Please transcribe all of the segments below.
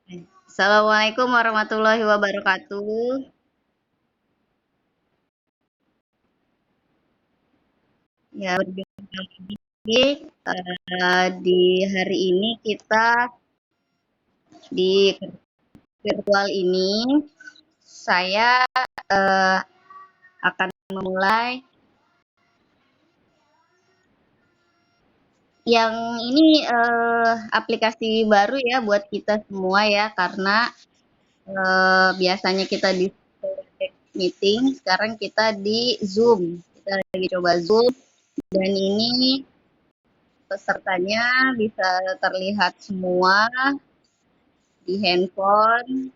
Assalamualaikum warahmatullahi wabarakatuh. Ya, berjumpa lagi di hari ini kita di virtual ini saya eh, akan memulai yang ini aplikasi baru ya buat kita semua ya karena biasanya kita di meeting, sekarang kita di Zoom. Kita lagi coba Zoom dan ini pesertanya bisa terlihat semua di handphone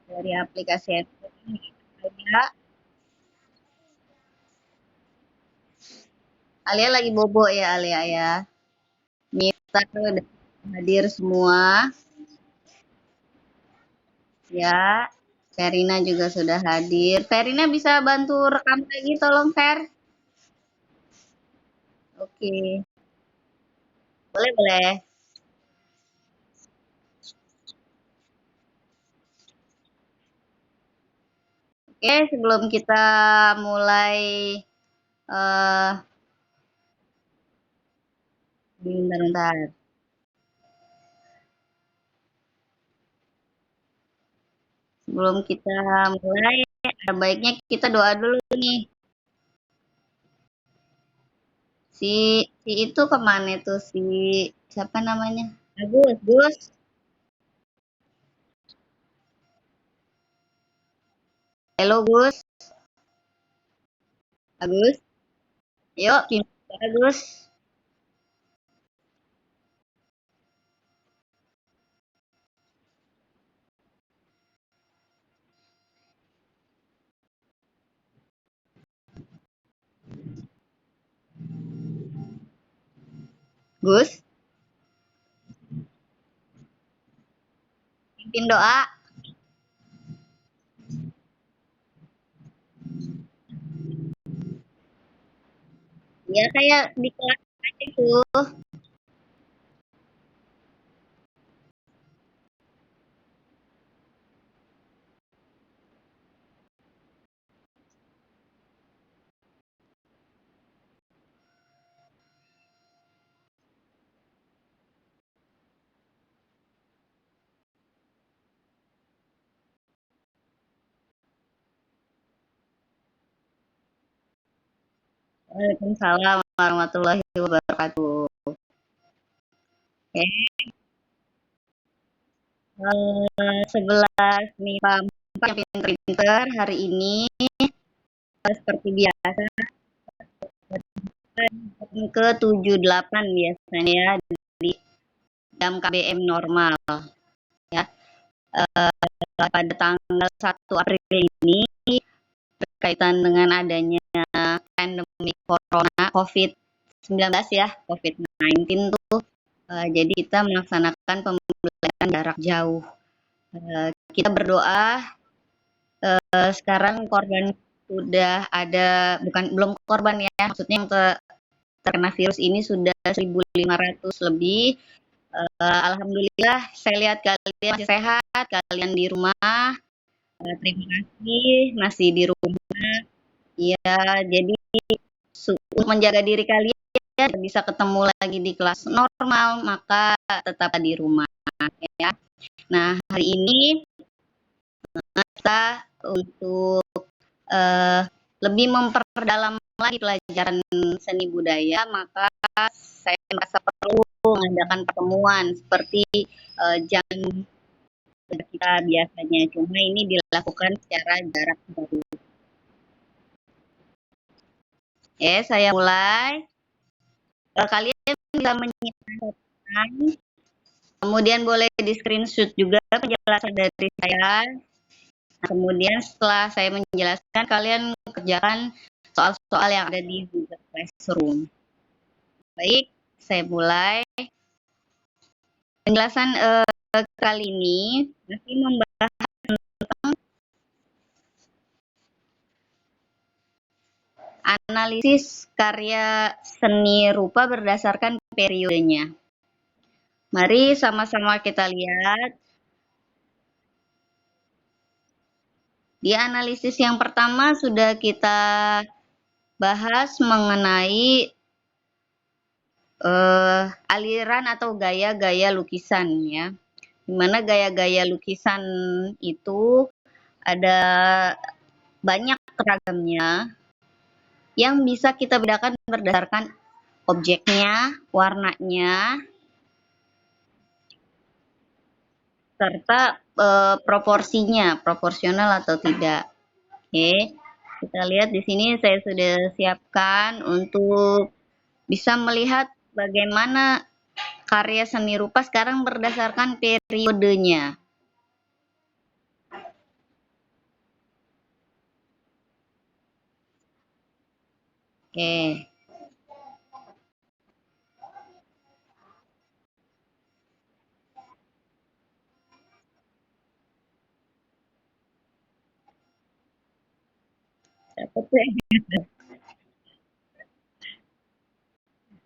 dari aplikasi handphone ini ada. Alia lagi bobo ya Alia ya. Mita udah hadir semua ya. Verina juga sudah hadir. Verina bisa bantu rekam lagi tolong Ver. Oke, boleh boleh. Oke, sebelum kita mulai eh bentar, bentar. Sebelum kita mulai, ada baiknya kita doa dulu nih. Si si itu kemana tuh si siapa namanya? Agus, Gus. Halo Gus, Agus. Yuk, gimana Gus? Gus, pimpin doa. Ya kayak di kelas aja itu. Waalaikumsalam warahmatullahi wabarakatuh. Oke, 11 MIPA 4 yang pinter-pinter hari ini seperti biasa ke 78 biasanya ya di jam KBM normal ya. Pada tanggal 1 April ini berkaitan dengan adanya pandemi corona COVID-19 ya, COVID-19 tuh jadi kita melaksanakan pembelajaran jarak jauh. Kita berdoa sekarang korban sudah ada, bukan belum korban ya, maksudnya yang terkena virus ini sudah 1.500 lebih. Alhamdulillah saya lihat kalian masih sehat, kalian di rumah. Terima kasih masih di rumah. Ya, jadi untuk menjaga diri kalian bisa ketemu lagi di kelas normal, maka tetap di rumah ya. Nah, hari ini kita untuk uh, lebih memperdalam lagi pelajaran seni budaya, maka saya merasa perlu mengadakan pertemuan seperti jam kita biasanya. Cuma ini dilakukan secara jarak jauh. Oke, saya mulai. Kalian bisa menyiapkan, kemudian boleh di screenshot juga penjelasan dari saya. Kemudian setelah saya menjelaskan, kalian kerjakan soal-soal yang ada di Google Classroom. Baik, saya mulai. Penjelasan kali ini masih membahas tentang analisis karya seni rupa berdasarkan periodenya. Mari sama-sama kita lihat Di analisis yang pertama sudah kita bahas mengenai aliran atau gaya-gaya lukisan ya. Dimana gaya-gaya lukisan itu ada banyak ragamnya yang bisa kita bedakan berdasarkan objeknya, warnanya, serta proporsinya, proporsional atau tidak. Oke, kita lihat di sini saya sudah siapkan untuk bisa melihat bagaimana karya seni rupa sekarang berdasarkan periodenya. Oke.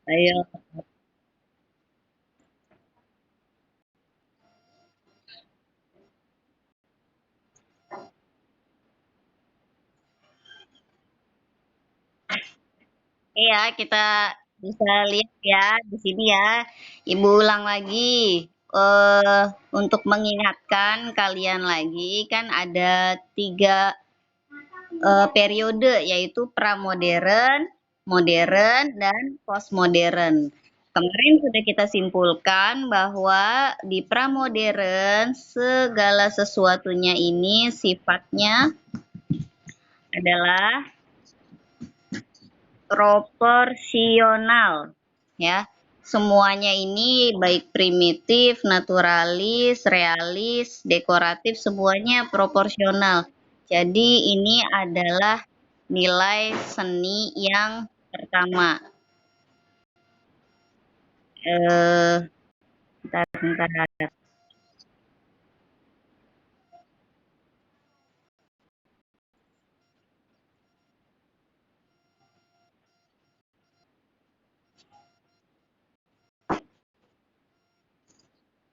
Ayo. Iya, kita bisa lihat ya di sini ya. Ibu ulang lagi untuk mengingatkan kalian lagi kan ada 3 periode yaitu pramodern, modern, dan postmodern. Kemarin sudah kita simpulkan bahwa di pramodern segala sesuatunya ini sifatnya adalah proporsional ya. Semuanya ini baik primitif, naturalis, realis, dekoratif semuanya proporsional. Jadi ini adalah nilai seni yang pertama. Bentar.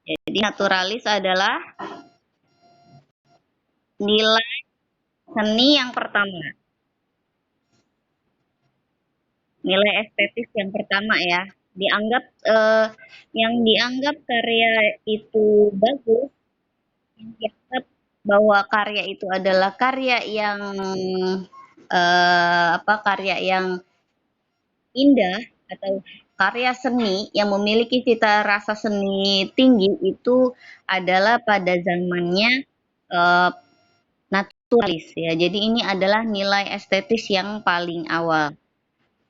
Jadi naturalis adalah nilai seni yang pertama. Nilai estetis yang pertama ya. Dianggap yang dianggap karya itu bagus, yang dianggap bahwa karya itu adalah karya yang karya yang indah atau karya seni yang memiliki cita rasa seni tinggi itu adalah pada zamannya naturalis ya. Jadi ini adalah nilai estetis yang paling awal.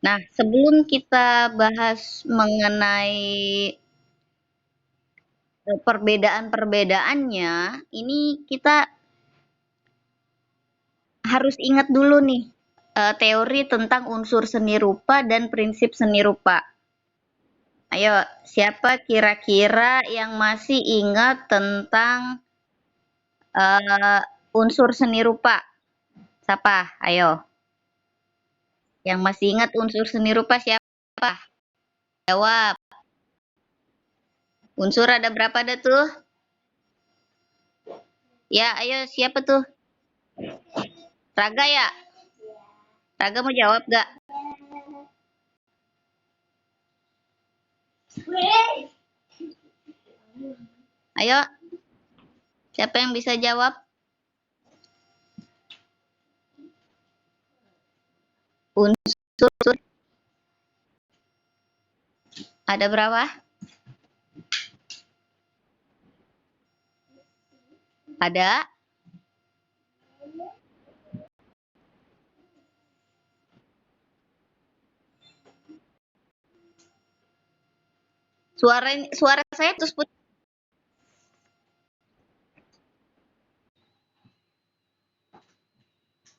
Nah, sebelum kita bahas mengenai perbedaan-perbedaannya, ini kita harus ingat dulu nih teori tentang unsur seni rupa dan prinsip seni rupa. Ayo, siapa kira-kira yang masih ingat tentang unsur seni rupa? Siapa? Ayo. Yang masih ingat unsur seni rupa siapa? Jawab. Unsur ada berapa dah tuh? Ya, ayo siapa tuh? Raga ya? Raga mau jawab gak? Ayo. Siapa yang bisa jawab? Unsur ada berapa? Ada? Suara saya putus.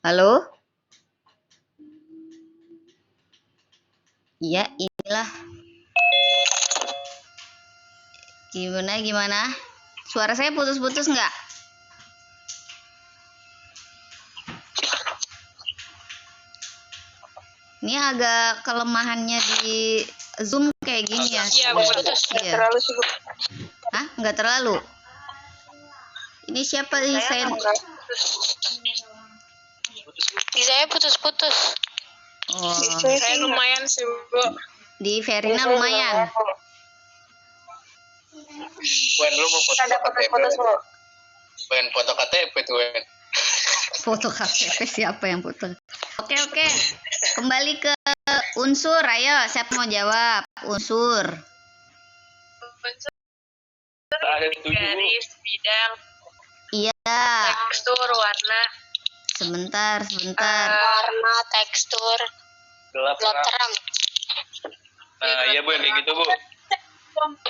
Halo? Iya, inilah. Gimana? Suara saya putus-putus nggak? Ini agak kelemahannya di Zoom kayak gini ya. Iya, putus. Iya. Terlalu sibuk. Hah? Nggak terlalu? Ini siapa sih? Di saya putus-putus. Oh, Saya lumayan sih, Bu. di Verina lumayan. Wen, lu mau foto KTP? Wen, foto KTP tuh, Wen. Foto KTP siapa yang foto? Oke. Kembali ke unsur. Ayo, siapa mau jawab? Unsur. Ada 7, Bu. Garis, bidang, Iya. tekstur, warna. Sebentar. Warna, tekstur, Gelap terang. Nah, iya Bu, yang kayak gitu, Bu.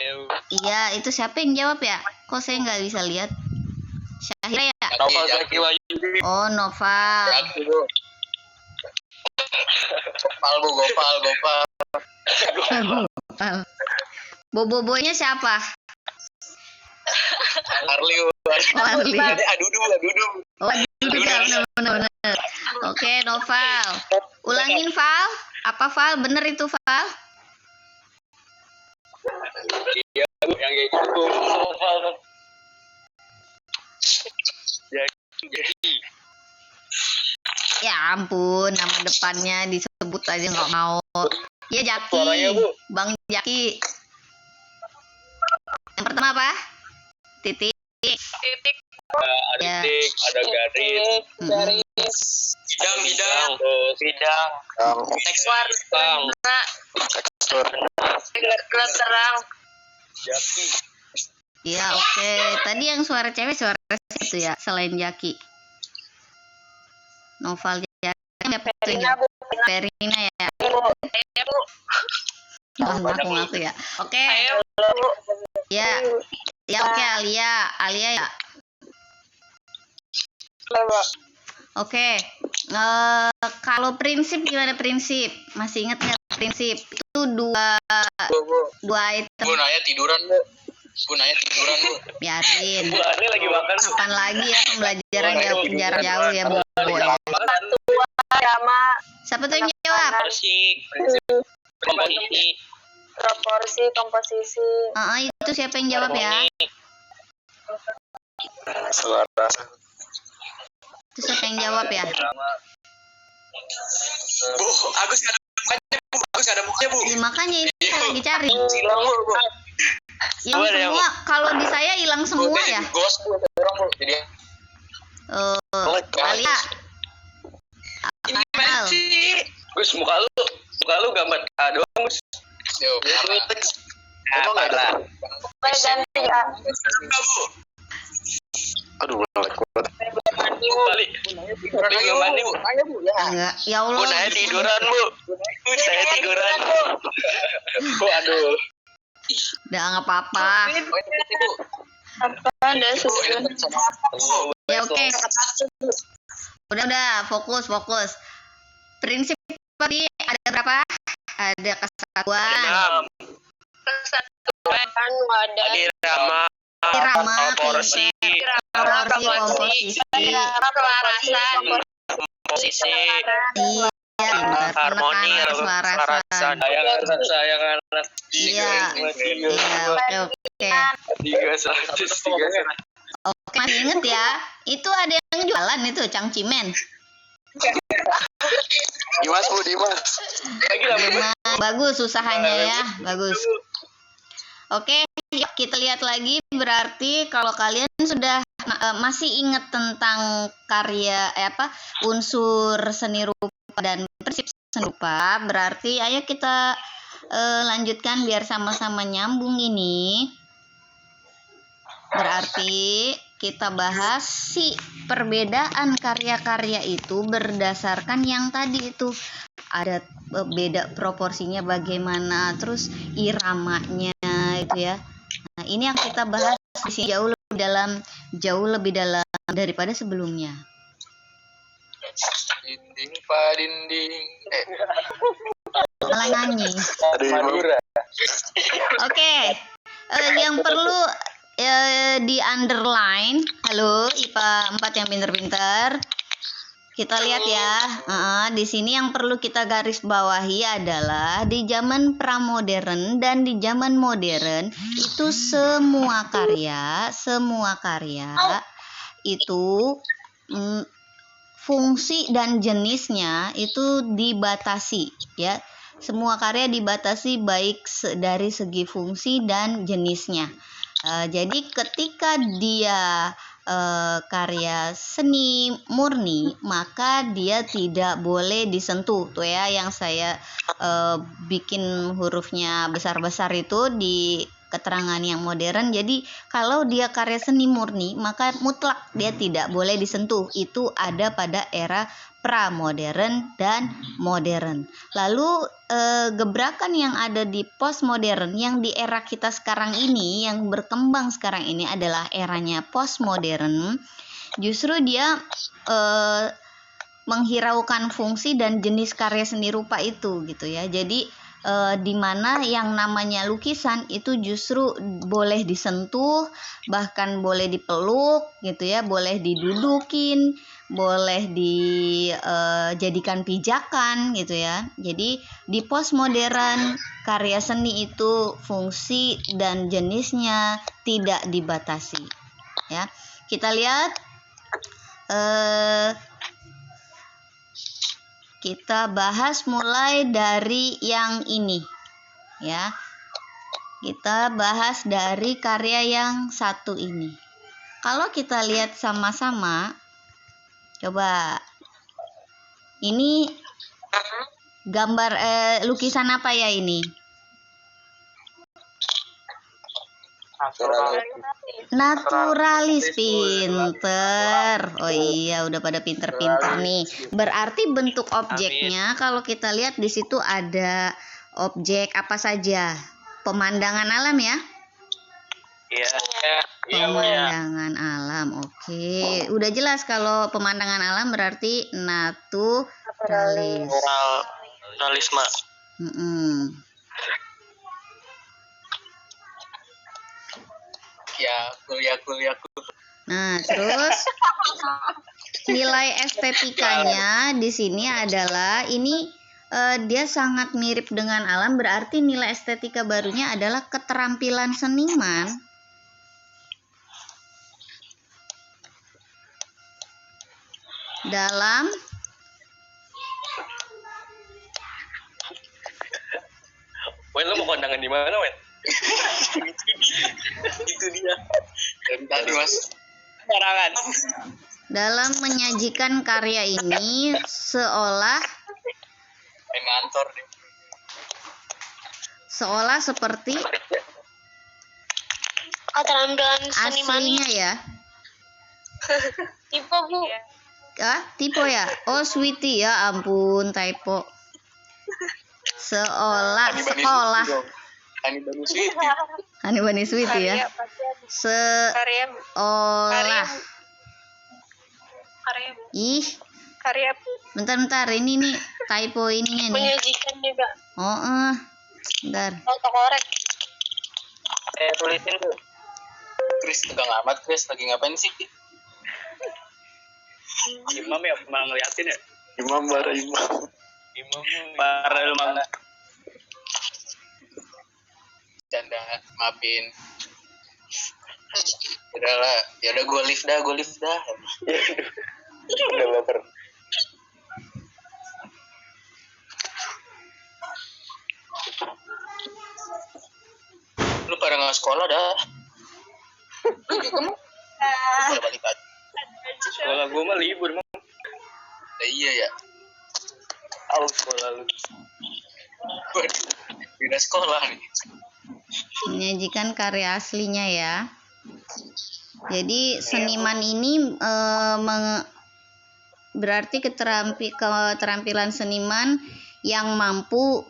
Iya, Bu. Iya, itu siapa yang jawab ya? Kok saya nggak bisa lihat? Syahira ya? Novel Zaki Wahyu. Oh, Noval. Zaki, Bu. Gopal. Gopal. Boboiboynya siapa? Arli. Oh, Arli. Adudu. Oh, bener. Oke, Noval. Ulangin, Val. Apa, Val? Bener itu, Val? Iya, Bu, yang kayak gitu, Bu. Novel. Jadi. Ya ampun, nama depannya disebut aja nggak mau. Ya, Jaki. Suaranya, Bu. Bang Jaki. Yang pertama apa? Titik. Ada Ya. titik, ada garis. Garis. Bidang. Bidang. Tekstur. Gelap terang. Jaki. Iya, oke. Tadi yang suara cewek suara itu ya, selain Jaki. Noval Jaki apa itu ya? Verina ya. Ngaku ya. Oke. Ayo, Ya. Ya, oke, Alia ya. Oke. Kalau prinsip gimana prinsip? Masih ingat nggak prinsip? Itu dua item. Bu, nanya tiduran, Bu. Biarin. Bu, Arli lagi makan. Kapan lagi ya pembelajaran jarak jauh ya, Bu? sama Siapa tuh yang jawab? Proporsi, komposisi. Itu siapa yang jawab ya? Suara. Itu siapa yang jawab ya? Bu, Agus ada mukanya, Bu. Ya, makanya ini saya lagi cari. Hilang, Bu. Hilang semua. Kalau di saya hilang semua ya. Ghost, Bu. Orang, Bu. Jadi Alia. Apal. Gus, muka lu gambar A doang, Gus. Yo, emang enggak ada. ganti ya. Bu. Aduh, kuat. Balik. Mandi, Bu. Enggak. Ya Allah. Bu, saya tiduran, Bu. Saya tiduran, Bu. Aduh. Udah nggak apa-apa. Ada Ya oke. Udah fokus. Prinsip tadi ada berapa? Ada kesatuan, wadah, Irama, irama, proporsi, komposisi, pelarasan, posisi, iya, benar, harmoni, penekanan, selarasan. sayang anak. Iya, oke. 300. Oke, masih inget ya? Itu ada yang jualan itu cangcimen. Dimas. Bagus usahanya ya, bagus. Oke, yuk kita lihat lagi. Berarti kalau kalian sudah masih ingat tentang karya unsur seni rupa dan prinsip seni rupa, berarti ayo kita lanjutkan biar sama-sama nyambung ini. Berarti kita bahas si perbedaan karya-karya itu berdasarkan yang tadi itu ada beda proporsinya bagaimana, terus iramanya itu ya. Nah, ini yang kita bahas di sini jauh lebih dalam daripada sebelumnya. Dinding pa dinding. Malah nyanyi. Oke. Yang perlu di underline. Halo IPA 4 yang pinter-pinter. Kita lihat ya. Di sini yang perlu kita garis bawahi adalah di zaman pramodern dan di zaman modern itu semua karya itu fungsi dan jenisnya itu dibatasi ya. Semua karya dibatasi baik dari segi fungsi dan jenisnya. Jadi ketika dia karya seni murni, maka dia tidak boleh disentuh. Tuh ya yang saya bikin hurufnya besar-besar itu di keterangan yang modern. Jadi kalau dia karya seni murni, maka mutlak dia tidak boleh disentuh. Itu ada pada era pra-modern dan modern. Lalu gebrakan yang ada di postmodern, yang di era kita sekarang ini, yang berkembang sekarang ini adalah eranya postmodern. Justru dia menghiraukan fungsi dan jenis karya seni rupa itu gitu ya. Jadi di mana yang namanya lukisan itu justru boleh disentuh, bahkan boleh dipeluk gitu ya, boleh didudukin, boleh dijadikan pijakan gitu ya. Jadi di postmodern karya seni itu fungsi dan jenisnya tidak dibatasi ya. Kita lihat kita bahas mulai dari yang ini ya. Kita bahas dari karya yang satu ini. Kalau kita lihat sama-sama, coba ini gambar lukisan apa ya ini? Naturalis. Pinter. Oh iya, udah pada pinter-pinter nih. Berarti bentuk objeknya kalau kita lihat di situ ada objek apa saja? Pemandangan alam ya? Iya. Pemandangan alam. Oke, udah jelas kalau pemandangan alam berarti naturalis. Naturalisme. Ya, kuliah. Nah, terus nilai estetikanya di sini adalah ini dia sangat mirip dengan alam, berarti nilai estetika barunya adalah keterampilan seniman dalam Wen, lo mau kondangan di mana, Wen? Itu dia. Dari tadi, Mas. Serangan. dalam menyajikan karya ini seolah Ngantor deh. seolah seperti Keterampilan seniman aslinya ya. tipe Bu. Typo ya? Oh, sweetie ya ampun, typo. Seolah sekolah. Hani Bani Sweetie ya. Seolah. Ih, bentar ini nih typo ininya nih. Menyajikan juga. Oh, bentar. Autokorek. Tulisin tuh. Chris tegang amat, Chris lagi ngapain sih? Imam ya, malah ngeliatin ya. Imam. Para lu mana? Canda, maafin. Udah gue lift dah. Udah baper. Lu pada nggak sekolah dah? Kamu? Udah balik lagi. Sekolah gue mah libur mah. Iya ya. Sekolah lu. Beda sekolah nih. Menyajikan karya aslinya ya. Jadi seniman ini berarti keterampilan seniman yang mampu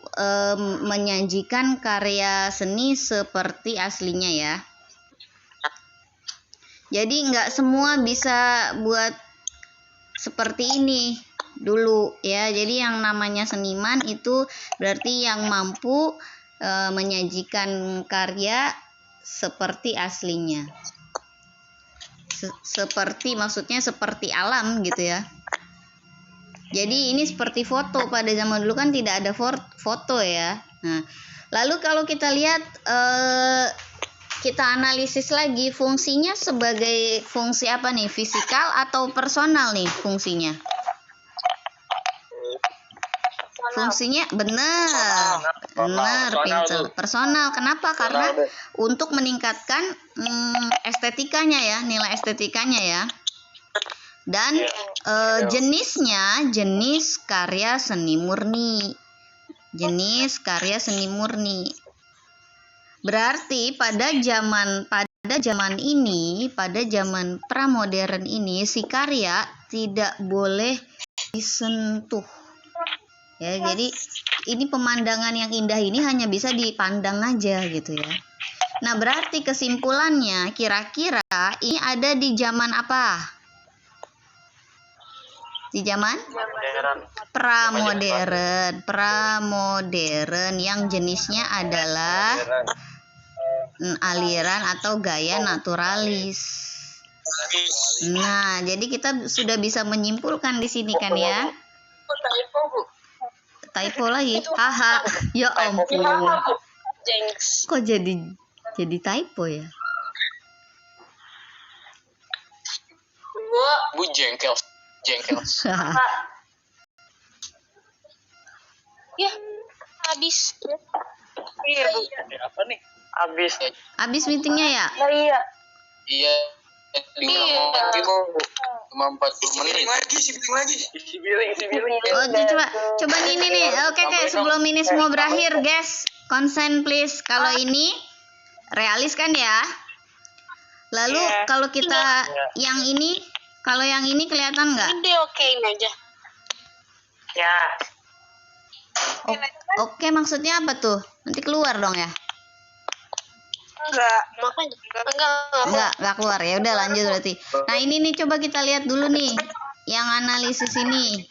menyajikan karya seni seperti aslinya ya. Jadi nggak semua bisa buat seperti ini dulu ya. Jadi yang namanya seniman itu berarti yang mampu menyajikan karya seperti aslinya. Maksudnya seperti alam gitu ya. Jadi ini seperti foto, pada zaman dulu kan tidak ada foto ya. Nah, lalu kalau kita lihat kita analisis lagi fungsinya sebagai fungsi apa nih? Fisikal atau personal nih fungsinya? Fungsinya benar, pintar. Personal. Kenapa? Karena untuk meningkatkan estetikanya ya, nilai estetikanya ya. Dan jenisnya jenis karya seni murni. Jenis karya seni murni. Berarti pada zaman ini, pada zaman pramodern ini, si karya tidak boleh disentuh. Ya, jadi ini pemandangan yang indah ini hanya bisa dipandang aja gitu ya. Nah, berarti kesimpulannya kira-kira ini ada di zaman apa? Di zaman pramodern yang jenisnya adalah aliran atau gaya naturalis. Nah, jadi kita sudah bisa menyimpulkan di sini kan ya. Typo lagi. Haha. Ya ampun. Kok jadi typo ya? Bu jengkel. Ya, habis. Iya, Bu. Apa nih? Habis meetingnya ya? Iya. Iya. Cuma 40 menit. Isi billing. Oh, coba nih. Oke, sebelum ini semua berakhir, guys. Consent please. Kalau ini realis kan ya? Lalu kalau kita yang ini, kalau yang ini kelihatan nggak? Ini okein aja. Ya. Oke, maksudnya apa tuh? Nanti keluar dong ya? Enggak, makanya Enggak keluar ya. Udah lanjut berarti. Nah, ini nih coba kita lihat dulu nih yang analisis ini.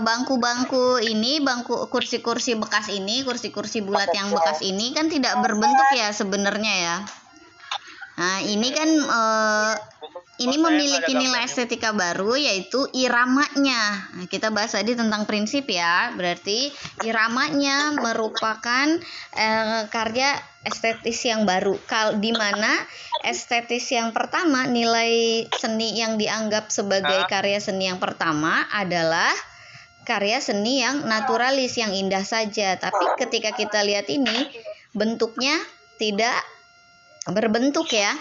Bangku-bangku ini, kursi-kursi bekas ini, kursi-kursi bulat yang bekas ini kan tidak berbentuk ya sebenarnya ya. Nah, ini kan ini memiliki nilai estetika baru yaitu iramanya. Nah, kita bahas tadi tentang prinsip ya. Berarti iramanya merupakan karya estetis yang baru. Di mana estetis yang pertama, nilai seni yang dianggap sebagai karya seni yang pertama adalah karya seni yang naturalis, yang indah saja. Tapi ketika kita lihat ini, bentuknya tidak berbentuk ya.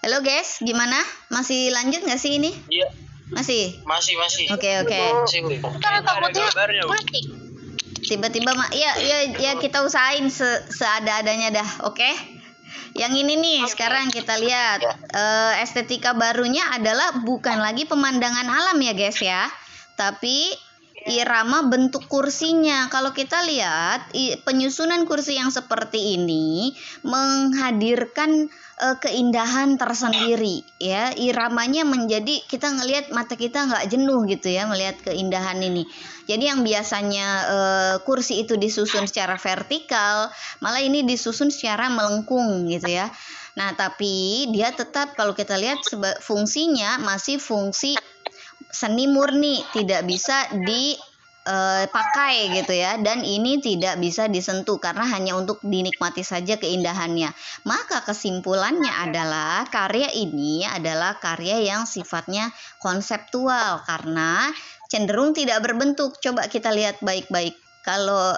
Halo guys, gimana? Masih lanjut nggak sih ini? Iya. Masih? Masih. Oke. karena takutnya mati. Tiba-tiba ya kita usahain seada-adanya dah, oke? Yang ini nih sekarang kita lihat estetika barunya adalah bukan lagi pemandangan alam ya guys ya, tapi irama bentuk kursinya. Kalau kita lihat penyusunan kursi yang seperti ini menghadirkan keindahan tersendiri ya. Iramanya menjadi kita ngelihat mata kita nggak jenuh gitu ya melihat keindahan ini. Jadi yang biasanya kursi itu disusun secara vertikal, malah ini disusun secara melengkung gitu ya. Nah, tapi dia tetap kalau kita lihat fungsinya masih fungsi seni murni, tidak bisa dipakai gitu ya, dan ini tidak bisa disentuh karena hanya untuk dinikmati saja keindahannya. Maka kesimpulannya adalah karya ini adalah karya yang sifatnya konseptual karena cenderung tidak berbentuk. Coba kita lihat baik-baik. Kalau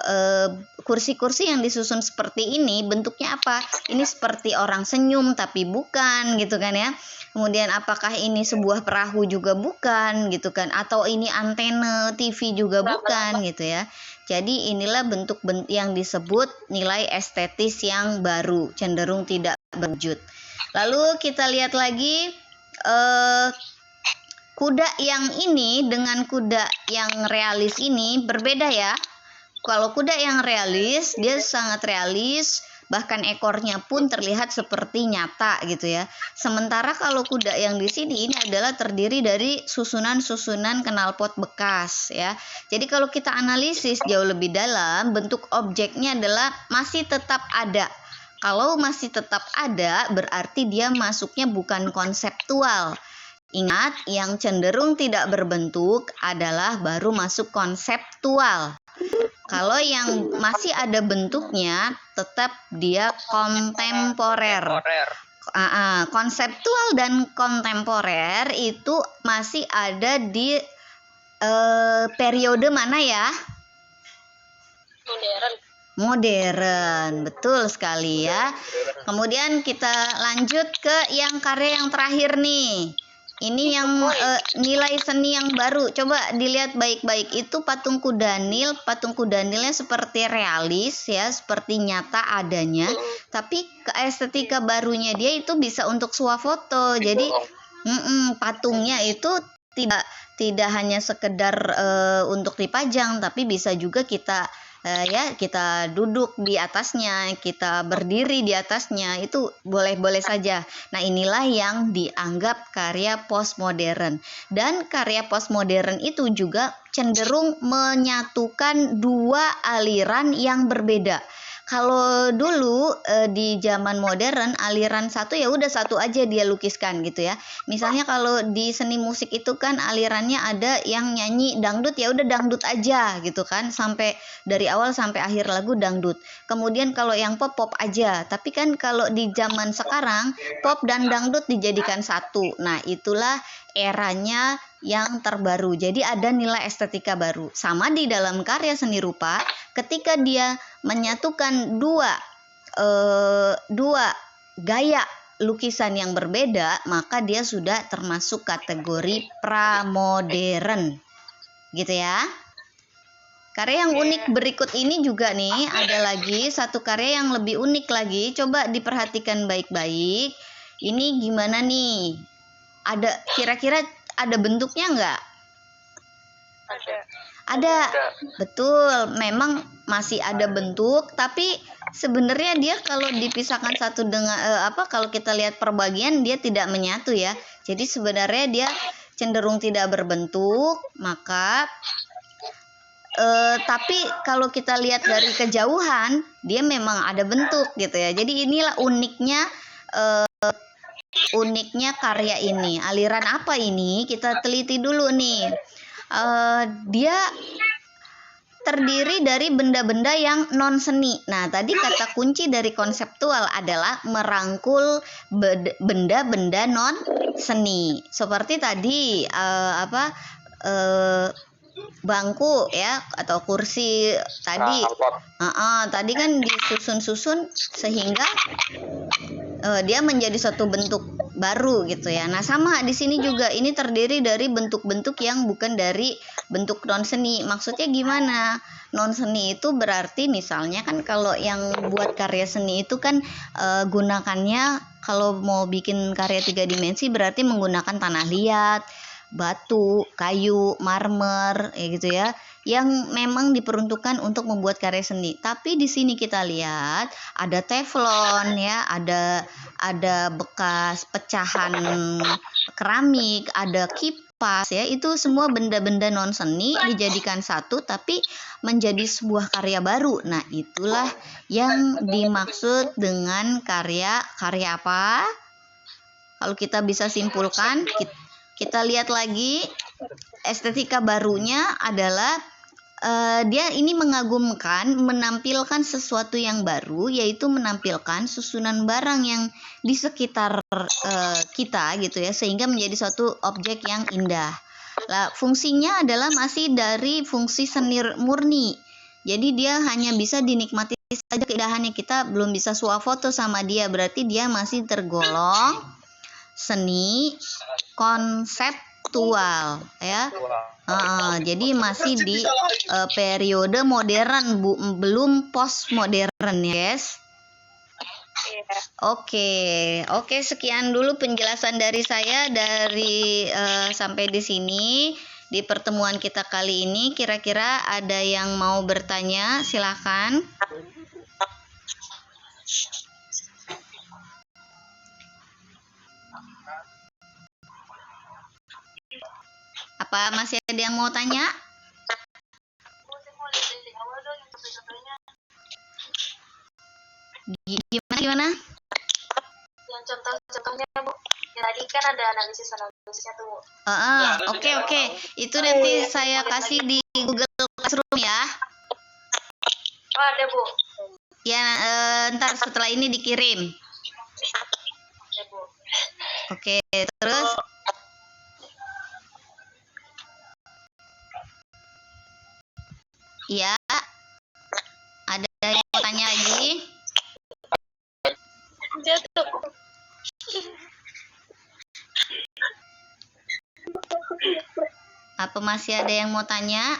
kursi-kursi yang disusun seperti ini bentuknya apa? Ini seperti orang senyum tapi bukan gitu kan ya. Kemudian apakah ini sebuah perahu juga bukan gitu kan, atau ini antena TV juga bukan gitu ya. Jadi inilah bentuk yang disebut nilai estetis yang baru, cenderung tidak berwujud. Lalu kita lihat lagi kuda yang ini dengan kuda yang realis ini berbeda ya. Kalau kuda yang realis, dia sangat realis, bahkan ekornya pun terlihat seperti nyata gitu ya. Sementara kalau kuda yang di sini ini adalah terdiri dari susunan-susunan knalpot bekas ya. Jadi kalau kita analisis jauh lebih dalam, bentuk objeknya adalah masih tetap ada. Kalau masih tetap ada, berarti dia masuknya bukan konseptual. Ingat, yang cenderung tidak berbentuk adalah baru masuk konseptual. Kalau yang masih ada bentuknya, tetap dia kontemporer. Konseptual dan kontemporer itu masih ada di periode mana ya? Modern. Modern, betul sekali ya. Kemudian kita lanjut ke yang karya yang terakhir nih. Ini yang nilai seni yang baru. Coba dilihat baik-baik, itu patung kudanil. Patung kudanilnya seperti realis ya, seperti nyata adanya. Tapi ke estetika barunya dia itu bisa untuk swafoto. Jadi patungnya itu tidak hanya sekedar untuk dipajang, tapi bisa juga kita kita duduk di atasnya, kita berdiri di atasnya, itu boleh-boleh saja. Nah, inilah yang dianggap karya postmodern. Dan karya postmodern itu juga cenderung menyatukan dua aliran yang berbeda. Kalau dulu di zaman modern, aliran satu ya udah satu aja dia lukiskan gitu ya. Misalnya kalau di seni musik itu kan alirannya ada yang nyanyi dangdut, ya udah dangdut aja gitu kan, sampai dari awal sampai akhir lagu dangdut. Kemudian kalau yang pop, pop aja. Tapi kan kalau di zaman sekarang pop dan dangdut dijadikan satu. Nah, itulah eranya yang terbaru. Jadi ada nilai estetika baru. Sama di dalam karya seni rupa, ketika dia menyatukan dua gaya lukisan yang berbeda, maka dia sudah termasuk kategori pramodern. Gitu ya. Karya yang unik berikut ini juga nih, ada lagi satu karya yang lebih unik lagi. Coba diperhatikan baik-baik. Ini gimana nih? Ada kira-kira ada bentuknya nggak? Ada. Betul, memang masih ada bentuk, tapi sebenarnya dia kalau dipisahkan satu dengan kalau kita lihat perbagian dia tidak menyatu ya. Jadi sebenarnya dia cenderung tidak berbentuk, maka tapi kalau kita lihat dari kejauhan dia memang ada bentuk gitu ya. Jadi inilah uniknya karya ini. Aliran apa ini? Kita teliti dulu nih. Dia terdiri dari benda-benda yang non seni. Nah, tadi kata kunci dari konseptual adalah merangkul benda-benda non seni. Seperti tadi bangku ya atau kursi tadi. Tadi kan disusun-susun sehingga dia menjadi suatu bentuk baru gitu ya. Nah, sama di sini juga ini terdiri dari bentuk-bentuk yang bukan dari bentuk non seni. Maksudnya gimana? Non seni itu berarti misalnya kan kalau yang buat karya seni itu kan gunakannya kalau mau bikin karya 3 dimensi berarti menggunakan tanah liat, batu, kayu, marmer, ya gitu ya, yang memang diperuntukkan untuk membuat karya seni. Tapi di sini kita lihat ada teflon ya, ada bekas pecahan keramik, ada kipas ya, itu semua benda-benda non seni dijadikan satu tapi menjadi sebuah karya baru. Nah, itulah yang dimaksud dengan karya apa? Kalau kita bisa simpulkan, kita lihat lagi estetika barunya adalah dia ini mengagumkan, menampilkan sesuatu yang baru, yaitu menampilkan susunan barang yang di sekitar kita gitu ya, sehingga menjadi suatu objek yang indah. Lah, fungsinya adalah masih dari fungsi seni murni. Jadi dia hanya bisa dinikmati saja keindahannya, kita belum bisa swafoto sama dia, berarti dia masih tergolong seni konseptual ya. Jadi masih di periode modern, belum postmodern ya guys. Oke, sekian dulu penjelasan dari saya sampai di sini di pertemuan kita kali ini. Kira-kira ada yang mau bertanya? Silakan. Apa masih ada yang mau tanya? Gimana? Yang contoh-contohnya Bu, tadi kan ada analisisnya tuh. Oke. Itu nanti saya kasih di Google Classroom ya. Oh, ada Bu. Ya, ntar setelah ini dikirim. Oke Bu. Oke, terus ya. Apa masih ada yang mau tanya?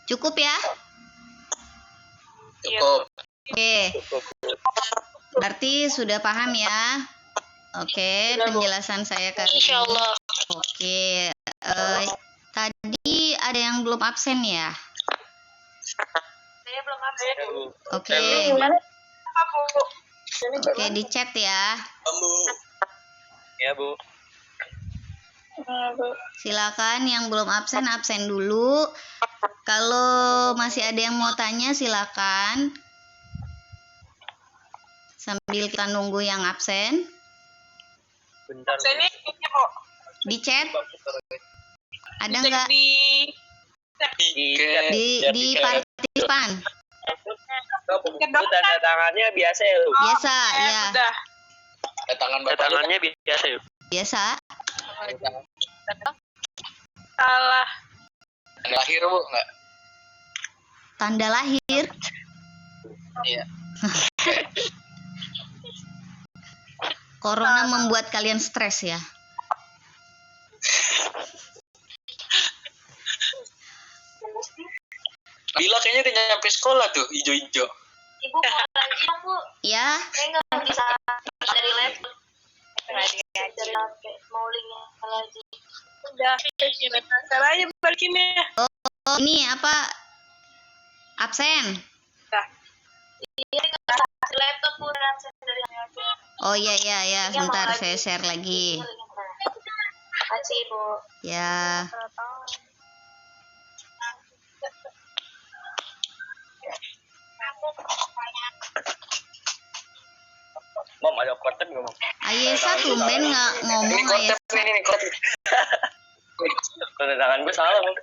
Cukup ya? Cukup. Oke. Berarti sudah paham ya? Oke, penjelasan saya kali ini. Insyaallah. Oke. Tadi ada yang belum absen ya? Saya belum absen. Oke. Oke, di chat ya. Bu. Ya, Bu. Silakan yang belum absen, absen dulu. Kalau masih ada yang mau tanya, silakan. Sambil kita nunggu yang absen. Bentar. Sini Bu. Di chat. Ada nggak? Di partisipan. Tanda tangannya biasa ya, Lu? Biasa, ya. Tangannya biasa ya. Biasa. Salah. Lahir, Bu, enggak? Tanda lahir. Iya. Corona membuat kalian stres ya. Bila kayaknya udah nyampe sekolah tuh, ijo-ijo. Ibu mau lagi dong, Bu. Ya, Saya nggak bisa dari laptop. Dari HP. Mau linknya lagi. Udah. Caranya balikinnya. oh, ini apa? Absen. Iya, nggak bisa dari laptop, Bu. Dari HP. Oh iya ya, sebentar saya share lagi. Makasih, Bu. Ya. Mom, ada konten nggak, Mom? Ayesa tumben nggak ngomong Ayesa. Ini konten. Tanda tangan gue salah, Mom.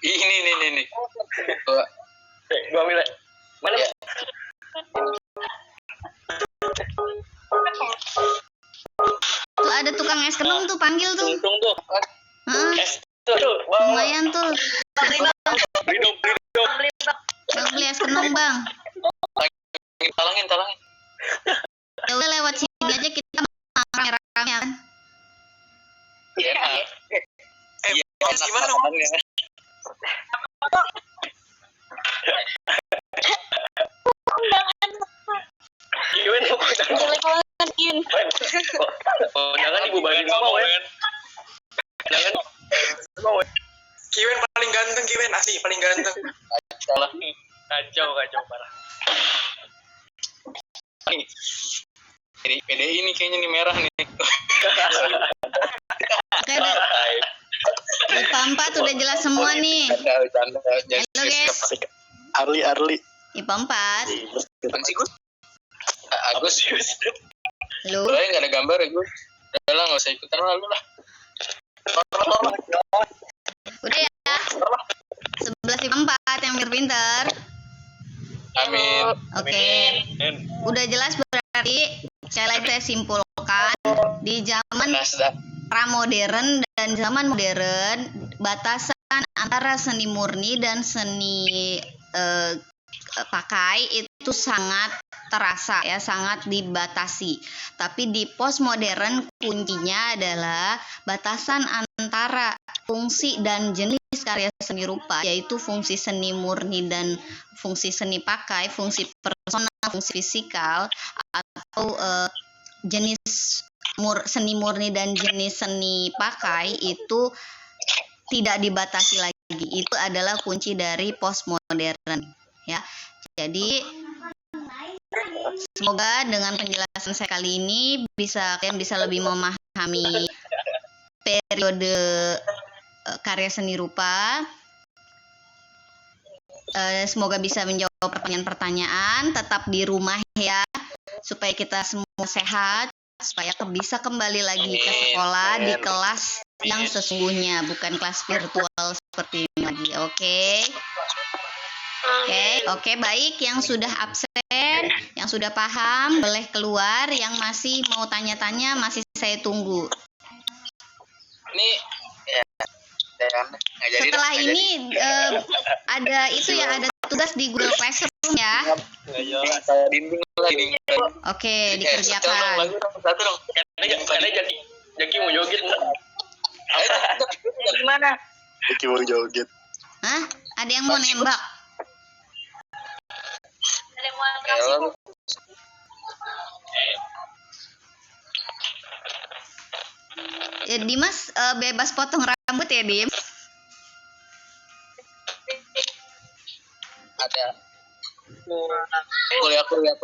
Ini. Gua ambil. Mana? Ya. Tuh ada tukang es kembang tuh, panggil tuh. Untung tuh. Hah? Tuh, Lumayan tuh. Beli dong. Bang beli es kembang, Bang. Talangin. Ya udah lewat sini aja kita makan rame-rame kan. Iya. Gimana, Mom? Gimana, jangan ibu bagi semua, Wen. Jangan. Kiwen paling ganteng, Kiwen asli paling ganteng. Salah. Kacau parah. Ini PDI ini kayaknya nih merah nih. Oke, IPA 4 udah jelas semua nih. Halo guys, Arli. IPA 4. Bukan sih, Gus? Agus. Lu Boleh nggak ada gambar ya, Gus? Udah lah, nggak usah ikutan lalu lah. udah ya. 11 IPA 4 yang pinter. Amin. Oke. Udah jelas berarti saya lagi saya simpulkan di zaman Nasda. pramodern dan zaman modern batasan antara seni murni dan seni pakai itu sangat terasa ya, sangat dibatasi. Tapi di postmodern kuncinya adalah batasan antara fungsi dan jenis karya seni rupa, yaitu fungsi seni murni dan fungsi seni pakai, fungsi personal, fungsi fisikal, atau jenis seni murni dan jenis seni pakai itu tidak dibatasi lagi. Itu adalah kunci dari postmodern ya. Jadi semoga dengan penjelasan saya kali ini kalian bisa lebih memahami periode karya seni rupa. Semoga bisa menjawab pertanyaan-pertanyaan. Tetap di rumah ya, supaya kita semua sehat, supaya bisa kembali lagi ke sekolah di kelas yang sesungguhnya, bukan kelas virtual seperti ini lagi. Oke, baik. Yang sudah absen, yang sudah paham, boleh keluar. Yang masih mau tanya-tanya, masih saya tunggu. Ini ya, Setelah ini ada itu ya, ada tugas di Google Classroom ya. Bimbing lah ini. Oke, dikerjakan. Satu dong. Karena Jaki mau joget. Gimana? Iki mau joget. Hah? Ada yang mau nembak? Ada yang mau atraksi? Ya, Dimas bebas potong rambut ya, Dim? Ada. Yakul ya.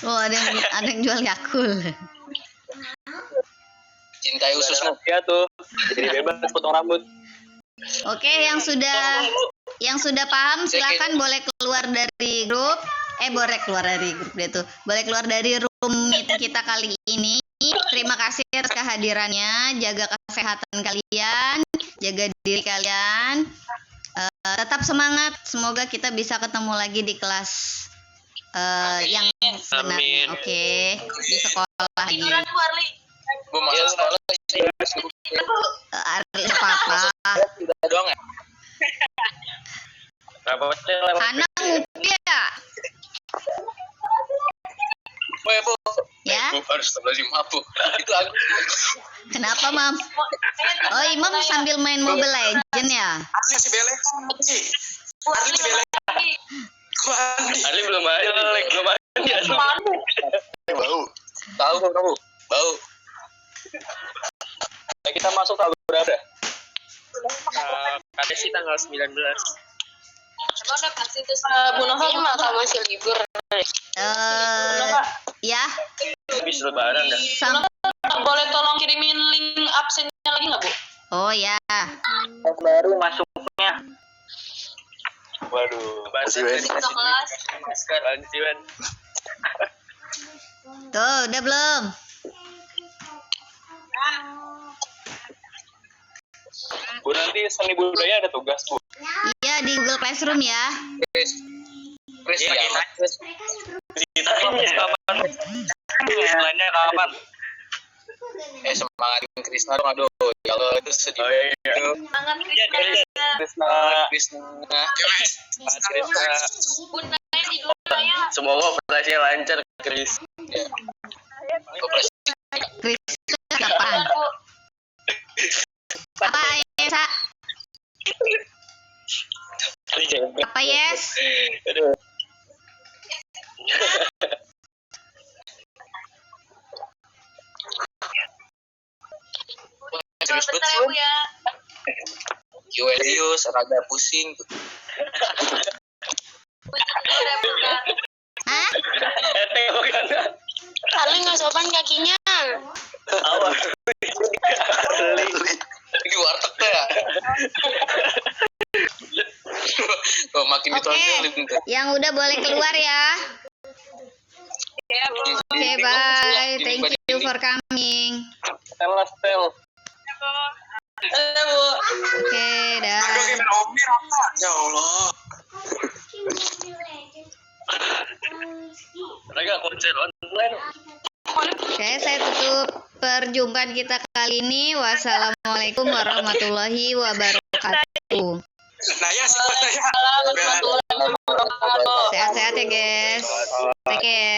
Oh, ada yang jual Yakul. Cintai ususmu. Ya tuh. Jadi bebas potong rambut. Oke, yang sudah paham silakan boleh keluar dari grup. Boleh keluar dari grup deh tuh. Boleh keluar dari room meet kita kali ini. Terima kasih atas kehadirannya. Jaga kesehatan kalian, jaga diri kalian. Tetap semangat. Semoga kita bisa ketemu lagi di kelas yang sebenarnya. Oke, di sekolah lagi. Gue masuk sekolah Arli papa. tidak doang ya. Hana ngupi ya? Bu. Ya? Harus terlalu mabuk. Itu aku. Kenapa, Mam? Oh, Imam sambil main Mobile Legend ya? Asli si Belek. Asli si Belek. Ali belum mandi. Bau. Tahu. Bau. Nah, kita masuk tanggal berapa? Katanya sih tanggal 19. Emang udah pasti tuh Bu Noha masih libur. Ya. Habis lebaran dah. Boleh tolong kirimin link absennya lagi nggak, Bu? Oh ya. Baru masuknya. Waduh, Masih Wen. Kelas. sekarang sih Wen. Tuh, udah belum? Bu, nanti seni budaya ada tugas, Bu. Iya, di Google Classroom ya. Chris lagi Chris. Kapan? Lainnya kapan? Semangatin Krisna dong, aduh. Kalau itu sedih. Tangan Krisna. Bu nanya di dulu ya. Semoga operasinya lancar, Kris. Operasi. Kristen kapan? Apa Esa? Apa Yes? Aduh. Serius Bentar ya, Bu ya. Serius, rada pusing. Hah? Kali nggak sopan kakinya. Awal. Ini warteg tuh ya. Oh, makin Oke, ditonjolin. yang udah boleh keluar ya. Ya, Bu. Oke, bye. Thank you for coming. Stel. Bu. Oke, dah. Aduh, gimana Omi rata? Ya Allah. Mereka konser online. Oke, saya tutup perjumpaan kita kali ini. Wassalamualaikum warahmatullahi wabarakatuh. Naya sih, Naya. Assalamualaikum warahmatullahi wabarakatuh. Sehat-sehat ya, guys. Take care.